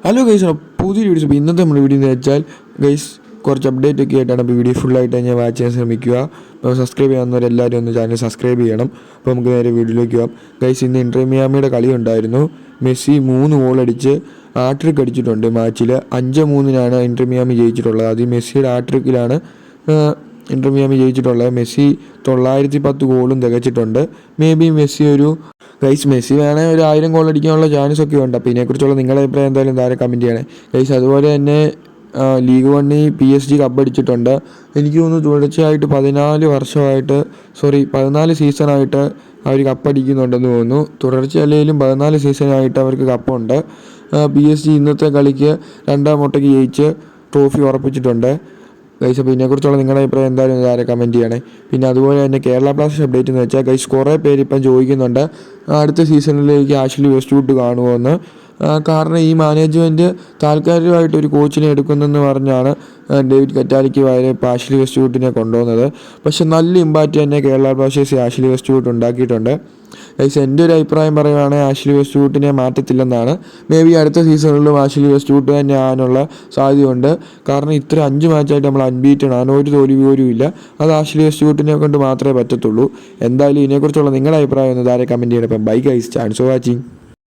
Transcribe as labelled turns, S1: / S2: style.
S1: Hello guys, പുതിയ videos. അപ്പോൾ ഇന്നത്തെ നമ്മുടെ വീഡിയോ എന്ന് വെച്ചാൽ ഗൈസ് കുറച്ച് അപ്ഡേറ്റ് ഒക്കെ ആയിട്ടാണ്. അപ്പോൾ വീഡിയോ ഫുള്ളായിട്ട് ഞാൻ വാച്ച് ചെയ്യാൻ ശ്രമിക്കുക. അപ്പോൾ സബ്സ്ക്രൈബ് ചെയ്യാവുന്നവരെല്ലാവരും ഒന്ന് ചാനൽ സബ്സ്ക്രൈബ് ചെയ്യണം. അപ്പോൾ നമുക്ക് നേരെ വീഡിയോയിലേക്ക് പോകാം. ഗൈസ്, ഇന്ന് ഇൻ്റർ മിയാമിയുടെ കളി ഉണ്ടായിരുന്നു. മെസ്സി 3 ഗോൾ അടിച്ച് ഹാട്രിക് അടിച്ചിട്ടുണ്ട്. മാച്ചിൽ 5-3 ഇൻ്റർ മിയാമി ജയിച്ചിട്ടുള്ളത്. അത് മെസ്സിയുടെ ഹാട്രിക്കിലാണ് ഇൻ്റർ മിയാമി ജയിച്ചിട്ടുള്ളത്. മെസ്സി 910 ഗോളും തികച്ചിട്ടുണ്ട്. മേ ബി മെസ്സി മെസ്സി വേണമെങ്കിൽ ഒരു 1000 ഗോൾ അടിക്കാനുള്ള ചാൻസ് ഒക്കെ ഉണ്ട്. അപ്പോൾ ഇതിനെക്കുറിച്ചുള്ള നിങ്ങളുടെ അഭിപ്രായം എന്തായാലും താഴെ കമൻറ്റ് ചെയ്യണേ ഗൈസ്. അതുപോലെ തന്നെ ലീഗ് 1 PSG കപ്പടിച്ചിട്ടുണ്ട്. എനിക്ക് തോന്നുന്നു തുടർച്ചയായിട്ട് 14 സീസണായിട്ട് അവർ കപ്പടിക്കുന്നുണ്ടെന്ന് തോന്നുന്നു. തുടർച്ചയല്ലെങ്കിലും 14 സീസണായിട്ട് അവർക്ക് കപ്പുണ്ട്. PSG ഇന്നത്തെ കളിക്ക് 2 മുട്ടയ്ക്ക് ജയിച്ച് ട്രോഫി ഉറപ്പിച്ചിട്ടുണ്ട് ഗൈസ്. അപ്പോൾ ഇതിനെക്കുറിച്ചുള്ള നിങ്ങളുടെ അഭിപ്രായം എന്തായാലും താഴെ കമൻറ്റ് ചെയ്യണേ. പിന്നെ അതുപോലെ തന്നെ കേരള ബ്ലാസ്റ്റേഴ്സ് അപ്ഡേറ്റ് എന്ന് വെച്ചാൽ ഗൈസ് കുറേ പേര് ഇപ്പം ചോദിക്കുന്നുണ്ട് അടുത്ത സീസണിലേക്ക് ആഷ്ലി വെസ്റ്റ്വുഡ് കാണുമോ എന്ന്. കാരണം ഈ മാനേജ്മെൻറ്റ് താൽക്കാലികമായിട്ട് ഒരു കോച്ചിനെ എടുക്കുന്നെന്ന് പറഞ്ഞാണ് ഡേവിഡ് കറ്റാലിക്ക് പകരം ഇപ്പോൾ ആഷ്ലി വെസ്റ്റ്വുഡിനെ കൊണ്ടുവന്നത്. പക്ഷെ നല്ല ഇമ്പാക്റ്റ് തന്നെ കേരള ബ്ലാസ്റ്റേഴ്സ് ആഷ്ലി വെസ്റ്റ്വുഡ് ഉണ്ടാക്കിയിട്ടുണ്ട് ഗൈസ്. എൻ്റെ ഒരു അഭിപ്രായം പറയുകയാണെങ്കിൽ ആഷ്ലി വെസ്റ്റ്വുഡിനെ മാറ്റത്തില്ലെന്നാണ്. മേ ബി അടുത്ത സീസണിലും ആഷ്ലി വെസ്റ്റ്വുഡ് തന്നെ ആകാനുള്ള സാധ്യതയുണ്ട്. കാരണം ഇത്ര 5 മാച്ചായിട്ട് നമ്മൾ അൺബീറ്റഡ് ആണ്, ഒരു തോൽവി പോലും ഇല്ല. അത് ആഷ്ലി വെസ്റ്റ്വുഡിനെ കൊണ്ട് മാത്രമേ പറ്റത്തുള്ളൂ. എന്തായാലും ഇതിനെക്കുറിച്ചുള്ള നിങ്ങളുടെ അഭിപ്രായം ഒന്ന് താഴെ കമൻറ്റ് ചെയ്യണം. അപ്പം bye guys, chance for watching.